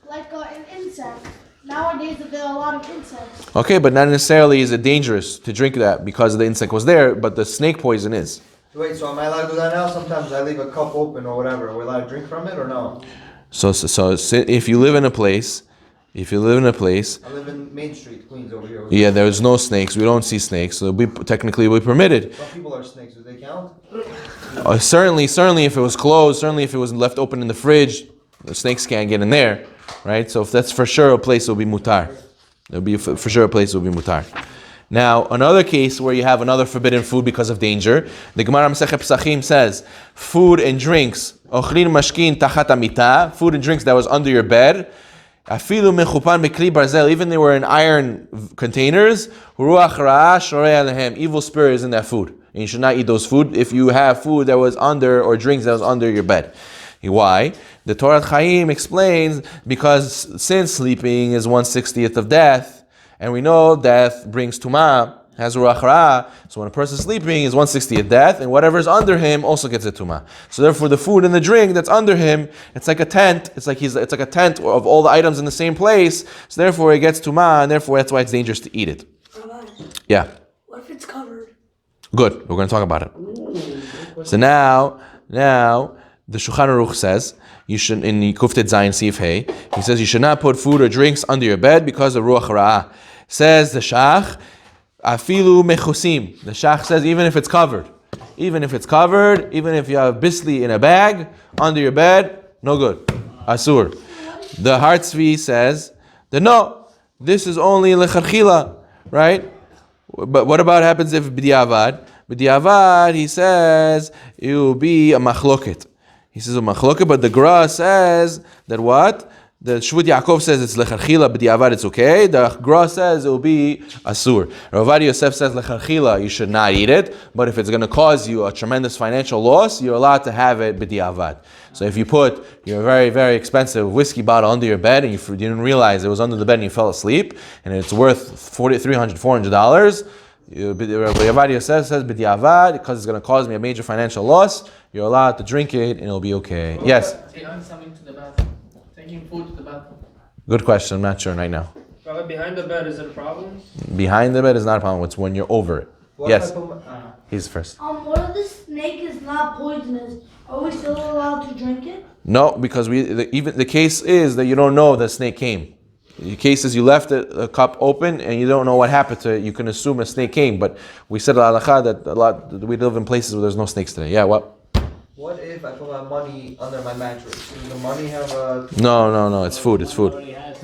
Like an insect. Nowadays there are a lot of insects. Okay, but not necessarily is it dangerous to drink that because the insect was there, but the snake poison is. Wait, so am I allowed to do that now? Sometimes I leave a cup open or whatever. Are we allowed to drink from it or no? So if you live in a place. I live in Main Street, Queens over here. Yeah, there's no snakes. We don't see snakes, so technically we're permitted. Some people are snakes. Do they count? Certainly, if it was closed, certainly if it was left open in the fridge, the snakes can't get in there, right? So if that's for sure a place, it'll be mutar. It'll be for sure a place, it'll be mutar. Now, another case where you have another forbidden food because of danger, the Gemara Masechet Pesachim says, food and drinks, ochrin mashkin tachat hamita, food and drinks that was under your bed, afilu mechupan bekli barzel, even they were in iron containers, ruach ra'ah shorei alehem, evil spirit is in that food. And you should not eat those food if you have food that was under, or drinks that was under your bed. Why? The Torah Chaim explains, because since sleeping is 1/60th of death, and we know death brings tumah, has ruach ra'ah, so when a person is sleeping is 1/60th death, and whatever is under him also gets a tumah. So therefore the food and the drink that's under him, it's like a tent, it's like a tent of all the items in the same place, so therefore it gets tumah, and therefore that's why it's dangerous to eat it. Rabbi, Yeah. what if it's covered? Good, we're going to talk about it. So now, the Shulchan Aruch says, you should, in Kuftet Zayin Sif Hey, he says you should not put food or drinks under your bed because of Ruach Ra'ah. Says the Shach, Afilu Mechusim. The Shach says even if it's covered, even if you have bisli in a bag under your bed, no good. Asur. The Hartzvi says that no, this is only lecharchila, right? But what about happens if b'diavad? B'diavad, he says, it will be a machloket. He says a machloket, but the Gra says that what? The Shvut Yaakov says it's lecharchila, b'diavad it's okay. The Gra says it will be asur. Rav Yosef says lecharchila, you should not eat it, but if it's going to cause you a tremendous financial loss, you're allowed to have it b'diavad. So if you put your very, very expensive whiskey bottle under your bed and you didn't realize it was under the bed and you fell asleep, and it's worth $300, $400, Rabbi Yosef says b'diavad, because it's going to cause me a major financial loss, you're allowed to drink it and it'll be okay. Yes? Taking something to the bathroom. Taking food to the bathroom. Good question, I'm not sure right now. Rabbi, behind the bed, is it a problem? Behind the bed is not a problem, it's when you're over it. What Yes, if I put he's first. What if the snake is not poisonous? Are we still allowed to drink it? No, because even the case is that you don't know the snake came. The case is you left a cup open and you don't know what happened to it. You can assume a snake came, but we said al-halakha that we live in places where there's no snakes today. Yeah, what? What if I put my money under my mattress? Does the money have a... No, it's food. It's food. Already has.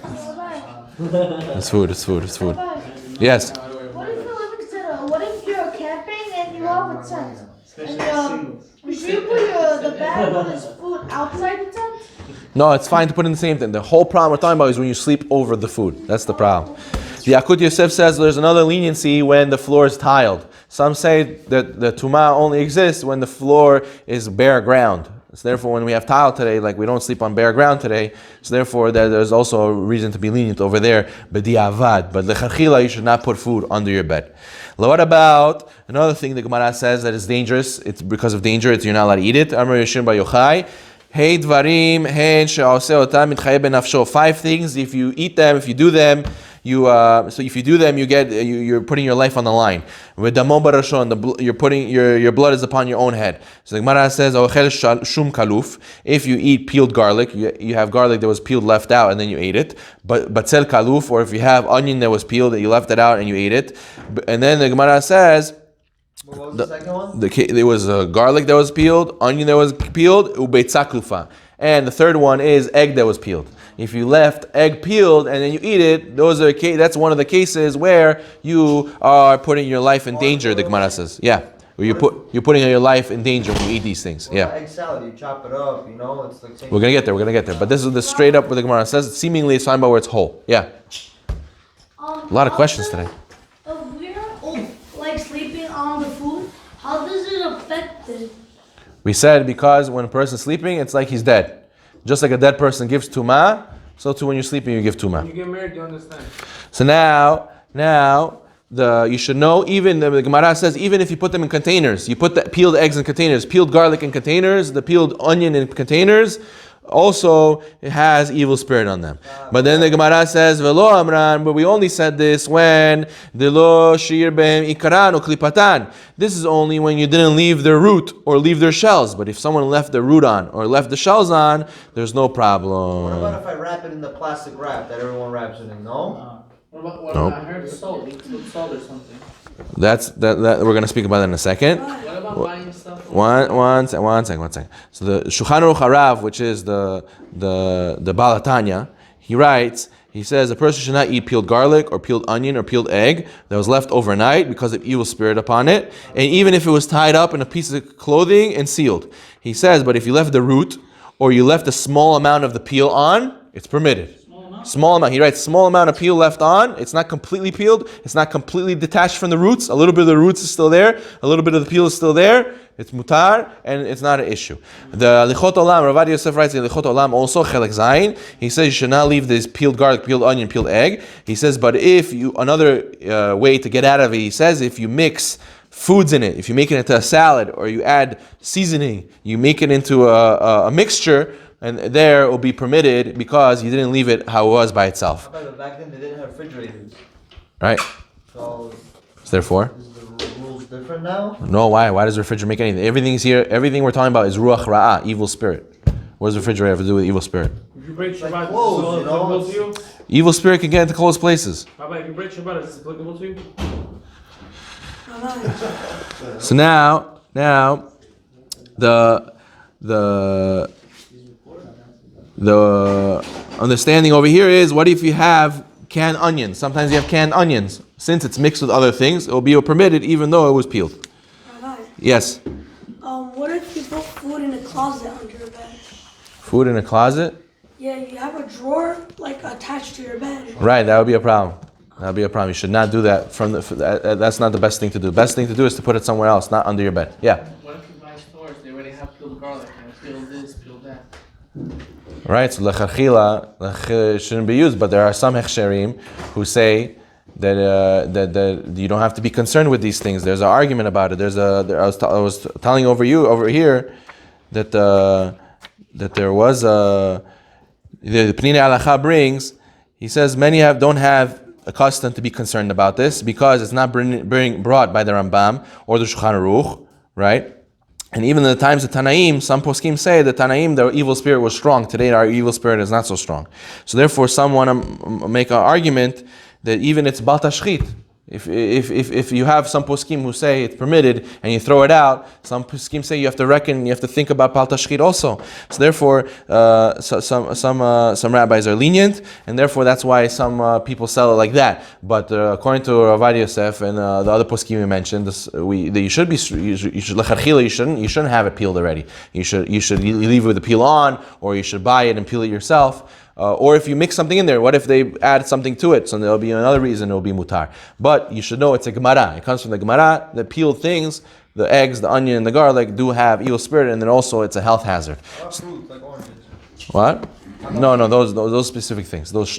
It's food. Rabbi, Yes. what if you live in center? What if you're camping and you have a tent? Especially And singles. should you put the bag with this food outside the tent? No, it's fine to put in the same thing. The whole problem we're talking about is when you sleep over the food. That's the problem. The Akut Yosef says there's another leniency when the floor is tiled. Some say that the tumah only exists when the floor is bare ground. So therefore, when we have tile today, like we don't sleep on bare ground today, so therefore there's also a reason to be lenient over there. But lecharchila, you should not put food under your bed. What about another thing the Gemara says that is dangerous? It's because of danger, you're not allowed to eat it. Amar Yeshim Bar Yochai. Hey dvarim, hen she'oseh otam mitchayev benafsho. 5 things, if you eat them, if you do them, So if you do them, you're putting your life on the line. With damo barashon, you're putting your blood is upon your own head. So the Gemara says, shum kaluf. If you eat peeled garlic, you have garlic that was peeled left out and then you ate it. But batzel kaluf, or if you have onion that was peeled that you left it out and you ate it. And then the Gemara says, What was the second one? there was garlic that was peeled, onion that was peeled, ubeitza klufa. And the third one is egg that was peeled. If you left egg peeled and then you eat it, that's one of the cases where you are putting your life in danger, the Gemara says. Yeah. You're putting your life in danger when you eat these things. Yeah. Egg salad, you chop it up, it's like same. We're gonna get there. But this is the straight up what the Gemara says. Seemingly it's talking about where it's whole. Yeah. A lot of questions today. If we're like sleeping on the food, how does it affect it? We said because when a person's sleeping, it's like he's dead. Just like a dead person gives tumah, so too when you're sleeping, you give tumah. When you get married, you understand. So now you should know, even the Gemara says, even if you put them in containers, you put the peeled eggs in containers, peeled garlic in containers, the peeled onion in containers, also it has evil spirit on them. But then the Gemara says, Velo Amran, but we only said this when the lo shir behem ikaran or klipatan. This is only when you didn't leave their root or leave their shells. But if someone left the root on or left the shells on, there's no problem. What about if I wrap it in the plastic wrap that everyone wraps it in? No? What Nope. about I heard salt? You can put salt or something. That we're going to speak about that in a second. What about buying stuff? One second. So the Shulchan Aruch Harav, which is the Baal HaTanya, he says a person should not eat peeled garlic or peeled onion or peeled egg that was left overnight because of evil spirit upon it, and even if it was tied up in a piece of clothing and sealed. He says, but if you left the root or you left a small amount of the peel on, it's permitted. Small amount. He writes small amount of peel left on. It's not completely peeled. It's not completely detached from the roots. A little bit of the roots is still there. A little bit of the peel is still there. It's mutar and it's not an issue. The Lichot Olam, Rabbi Yosef writes in Lichot Olam also Chelek Zayin. He says you should not leave this peeled garlic, peeled onion, peeled egg. He says, but if you another way to get out of it, he says if you mix foods in it, if you make it into a salad or you add seasoning, you make it into a mixture. And there it will be permitted because you didn't leave it how it was by itself. But back then they didn't have refrigerators. Right? So Therefore? is the rules different now? No, why? Why does the refrigerator make anything? Everything's here. Everything we're talking about is ruach ra'ah, evil spirit. What does the refrigerator have to do with evil spirit? If you break Like Shabbat, clothes, is this applicable to you? Evil spirit can get into closed places. Rabbi, if you break Shabbat, is this applicable to you? So now the understanding over here is, what if you have canned onions? Sometimes you have canned onions. Since it's mixed with other things, it will be permitted even though it was peeled. Rabbi, Yes. what if you put food in a closet under your bed? Food in a closet? Yeah, you have a drawer like attached to your bed. Right, that would be a problem. That would be a problem. You should not do that. That's not the best thing to do. Best thing to do is to put it somewhere else, not under your bed. Yeah. What if you buy stores? They already have peeled garlic and peeled this, peeled that. Right, so lecharchila shouldn't be used, but there are some hechsherim who say that you don't have to be concerned with these things. There's an argument about it. I was telling over here that there was the Pnei Halacha brings. He says many don't have a custom to be concerned about this because it's not brought by the Rambam or the Shulchan Aruch, right? And even in the times of Tanaim, some poskim say that Tanaim, their evil spirit was strong. Today, our evil spirit is not so strong. So therefore, some want to make an argument that even it's bal tashchit. If you have some poskim who say it's permitted and you throw it out, some poskim say you have to think about bal tashchit also. So therefore, some rabbis are lenient, and therefore that's why some people sell it like that. But according to Rabbi Yosef and the other poskim we mentioned, you shouldn't have it peeled already. You should leave it with the peel on, or you should buy it and peel it yourself. Or if you mix something in there, what if they add something to it? So there'll be another reason it'll be mutar. But you should know it's a Gemara. It comes from the Gemara. The peeled things, the eggs, the onion, and the garlic do have evil spirit, and then also it's a health hazard. Fruit, like oranges. What? No, those specific things. Those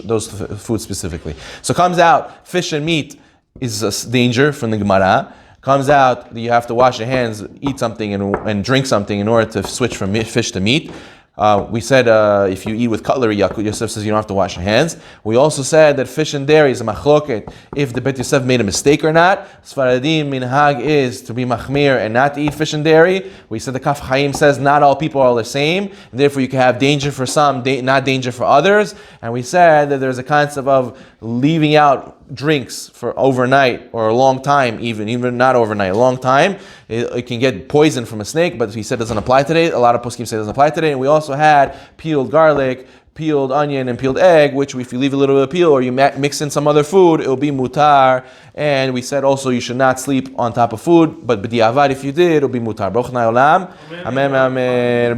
foods specifically. So comes out fish and meat is a danger from the Gemara. Comes out that you have to wash your hands, eat something, and drink something in order to switch from fish to meat. We said if you eat with cutlery, Yaakov Yosef says you don't have to wash your hands. We also said that fish and dairy is a machloket if the Bet Yosef made a mistake or not. Sfaradim minhag is to be machmir and not to eat fish and dairy. We said the Kaf Chaim says not all people are the same, and therefore you can have danger for some, not danger for others. And we said that there's a concept of leaving out drinks for overnight or a long time, even not overnight, a long time. It can get poison from a snake, but he said it doesn't apply today. A lot of poskim say it doesn't apply today. And we also had peeled garlic, peeled onion, and peeled egg, which if you leave a little bit of peel or you mix in some other food, it will be mutar. And we said also you should not sleep on top of food, but b'diavad if you did, it will be mutar. Baruch Olam. Amen. Amen.